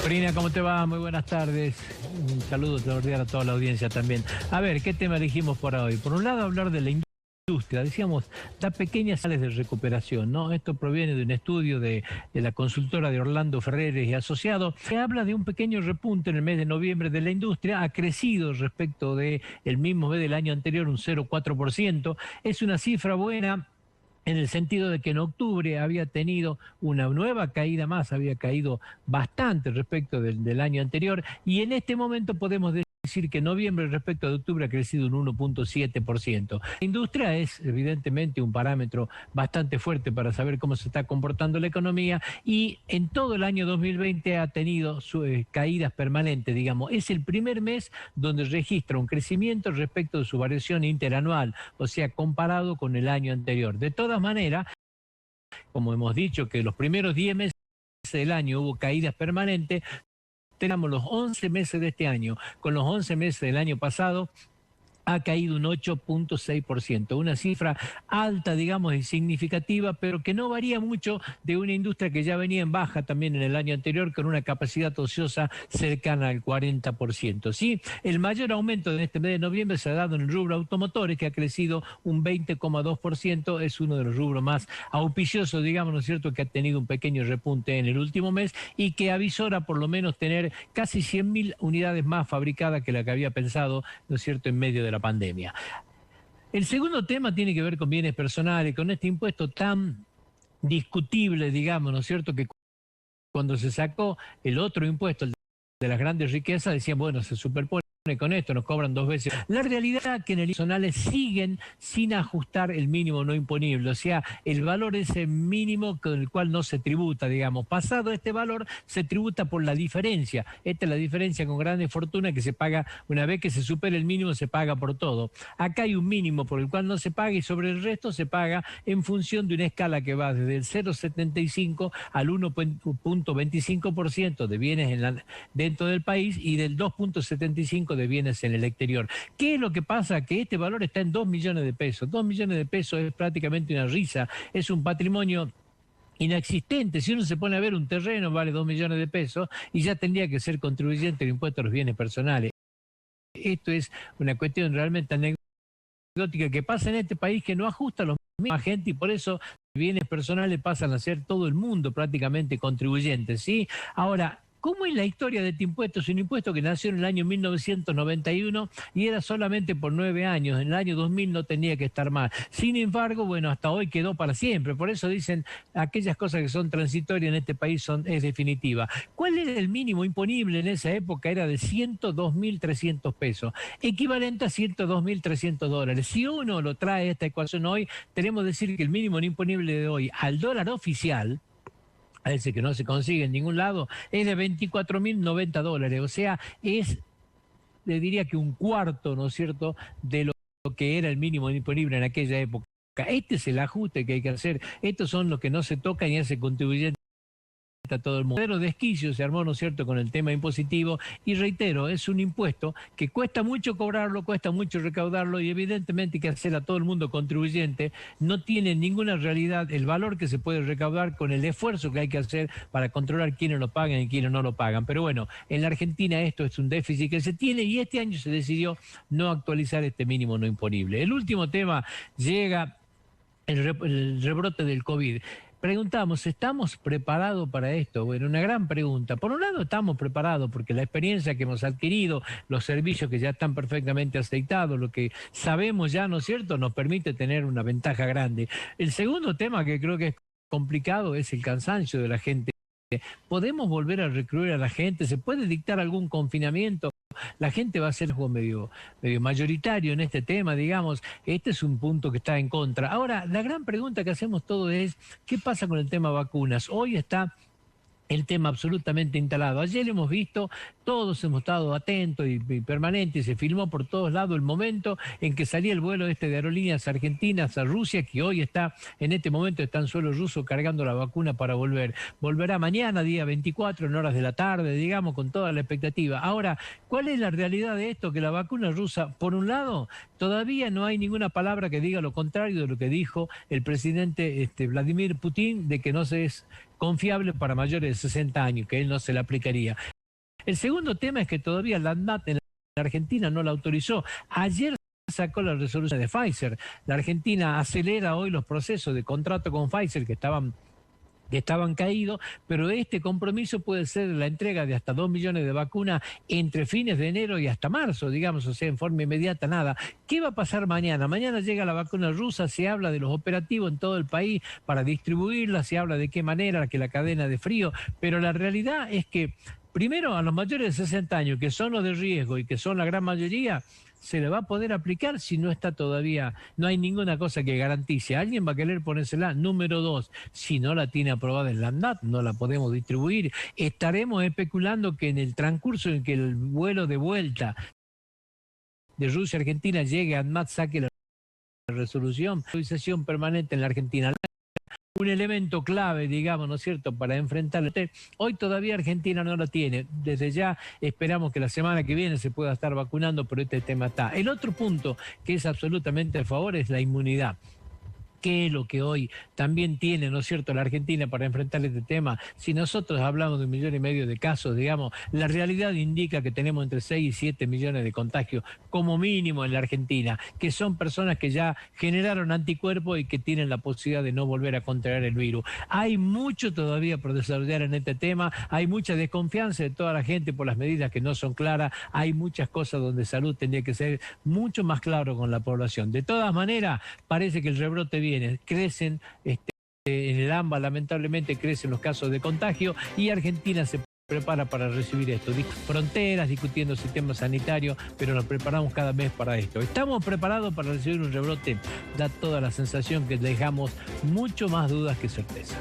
Corina, ¿cómo te va? Muy buenas tardes. Un saludo cordial a toda la audiencia también. A ver, ¿qué tema elegimos para hoy? Por un lado, hablar de la industria. Decíamos, da pequeñas señales de recuperación, ¿no? Esto proviene de un estudio de la consultora de Orlando Ferreres y Asociados, que habla de un pequeño repunte en el mes de noviembre de la industria. Ha crecido respecto del mismo mes del año anterior un 0,4%. Es una cifra buena, en el sentido de que en octubre había tenido una nueva caída más, había caído bastante respecto del año anterior, y en este momento podemos decir que noviembre respecto de octubre ha crecido un 1,7%. La industria es evidentemente un parámetro bastante fuerte para saber cómo se está comportando la economía, y en todo el año 2020 ha tenido caídas permanentes, digamos. Es el primer mes donde registra un crecimiento respecto de su variación interanual, o sea, comparado con el año anterior. De todas maneras, como hemos dicho que los primeros 10 meses del año hubo caídas permanentes, tenemos los 11 meses de este año con los 11 meses del año pasado, ha caído un 8,6%, una cifra alta, digamos, y significativa, pero que no varía mucho de una industria que ya venía en baja también en el año anterior, con una capacidad ociosa cercana al 40%. ¿Sí? El mayor aumento de este mes de noviembre se ha dado en el rubro automotores, que ha crecido un 20,2%, es uno de los rubros más auspiciosos, digamos, ¿no es cierto?, que ha tenido un pequeño repunte en el último mes y que avisora por lo menos tener casi 100.000 unidades más fabricadas que la que había pensado, ¿no es cierto?, en medio de la pandemia. El segundo tema tiene que ver con bienes personales, con este impuesto tan discutible, digamos, ¿no es cierto?, que cuando se sacó el otro impuesto, el de las grandes riquezas, decían, bueno, se superpone con esto, nos cobran dos veces. La realidad es que en el personales siguen sin ajustar el mínimo no imponible, o sea, el valor ese mínimo con el cual no se tributa, digamos. Pasado este valor, se tributa por la diferencia. Esta es la diferencia con grandes fortunas, que se paga una vez que se supera el mínimo, se paga por todo. Acá hay un mínimo por el cual no se paga, y sobre el resto se paga en función de una escala que va desde el 0,75 al 1,25% de bienes dentro del país, y del 2,75 de bienes en el exterior. ¿Qué es lo que pasa? Que este valor está en 2 millones de pesos. 2 millones de pesos es prácticamente una risa, es un patrimonio inexistente. Si uno se pone a ver, un terreno vale 2 millones de pesos y ya tendría que ser contribuyente del impuesto a los bienes personales. Esto es una cuestión realmente anecdótica que pasa en este país, que no ajusta a los mismos gente, y por eso bienes personales pasan a ser todo el mundo prácticamente contribuyentes, ¿sí? Ahora, ¿cómo es la historia de este impuesto? Es un impuesto que nació en el año 1991 y era solamente por 9 años. En el año 2000 no tenía que estar más. Sin embargo, bueno, hasta hoy quedó para siempre. Por eso dicen, aquellas cosas que son transitorias en este país es definitiva. ¿Cuál era el mínimo imponible en esa época? Era de 102.300 pesos, equivalente a 102.300 dólares. Si uno lo trae a esta ecuación hoy, tenemos que decir que el mínimo imponible de hoy al dólar oficial, a ese que no se consigue en ningún lado, es de 24.090 dólares. O sea, es, le diría que un cuarto, ¿no es cierto?, de lo que era el mínimo disponible en aquella época. Este es el ajuste que hay que hacer. Estos son los que no se tocan y hace contribuyente a todo el mundo. Pero desquicio se armó, ¿no es cierto?, con el tema impositivo, y reitero, es un impuesto que cuesta mucho cobrarlo, cuesta mucho recaudarlo, y evidentemente hay que hacer a todo el mundo contribuyente. No tiene ninguna realidad el valor que se puede recaudar con el esfuerzo que hay que hacer para controlar quiénes lo pagan y quiénes no lo pagan. Pero bueno, en la Argentina esto es un déficit que se tiene, y este año se decidió no actualizar este mínimo no imponible. El último tema llega el rebrote del COVID. Preguntamos, ¿estamos preparados para esto? Bueno, una gran pregunta. Por un lado, estamos preparados porque la experiencia que hemos adquirido, los servicios que ya están perfectamente aceitados, lo que sabemos ya, ¿no es cierto?, nos permite tener una ventaja grande. El segundo tema, que creo que es complicado, es el cansancio de la gente. ¿Podemos volver a recluir a la gente? ¿Se puede dictar algún confinamiento? La gente va a ser algo medio mayoritario en este tema, digamos. Este es un punto que está en contra. Ahora, la gran pregunta que hacemos todos es, ¿qué pasa con el tema vacunas? Hoy está el tema absolutamente instalado. Ayer hemos visto, todos hemos estado atentos y permanentes, se filmó por todos lados el momento en que salía el vuelo de aerolíneas argentinas a Rusia, que hoy está, en este momento está en suelo ruso cargando la vacuna para volver. Volverá mañana, día 24, en horas de la tarde, digamos, con toda la expectativa. Ahora, ¿cuál es la realidad de esto? Que la vacuna rusa, por un lado, todavía no hay ninguna palabra que diga lo contrario de lo que dijo el presidente Vladimir Putin, de que no se es confiable para mayores de 60 años, que él no se la aplicaría. El segundo tema es que todavía la ANMAT en la Argentina no la autorizó. Ayer sacó la resolución de Pfizer. La Argentina acelera hoy los procesos de contrato con Pfizer que estaban caídos, pero este compromiso puede ser la entrega de hasta 2 millones de vacunas entre fines de enero y hasta marzo, digamos, o sea, en forma inmediata, nada. ¿Qué va a pasar mañana? Mañana llega la vacuna rusa, se habla de los operativos en todo el país para distribuirla, se habla de qué manera, que la cadena de frío, pero la realidad es que primero a los mayores de 60 años, que son los de riesgo y que son la gran mayoría, se le va a poder aplicar si no está todavía, no hay ninguna cosa que garantice. Alguien va a querer ponérsela. Número 2, si no la tiene aprobada en la ANMAT, no la podemos distribuir. Estaremos especulando que en el transcurso en que el vuelo de vuelta de Rusia a Argentina llegue a ANMAT, saque la resolución, autorización permanente en la Argentina. Un elemento clave, digamos, ¿no es cierto?, para enfrentarlo. Hoy todavía Argentina no lo tiene. Desde ya esperamos que la semana que viene se pueda estar vacunando, pero este tema está. El otro punto que es absolutamente a favor es la inmunidad. ¿Qué es lo que hoy también tiene, ¿no es cierto?, la Argentina para enfrentar este tema? Si nosotros hablamos de 1,5 millones de casos, digamos, la realidad indica que tenemos entre 6 y 7 millones de contagios como mínimo en la Argentina, que son personas que ya generaron anticuerpos y que tienen la posibilidad de no volver a contraer el virus. Hay mucho todavía por desarrollar en este tema, hay mucha desconfianza de toda la gente por las medidas que no son claras, hay muchas cosas donde salud tendría que ser mucho más claro con la población. De todas maneras, parece que el rebrote viene. Crecen, en el AMBA lamentablemente crecen los casos de contagio y Argentina se prepara para recibir esto. Fronteras, discutiendo sistemas sanitarios, pero nos preparamos cada mes para esto. Estamos preparados para recibir un rebrote, da toda la sensación que dejamos mucho más dudas que certeza.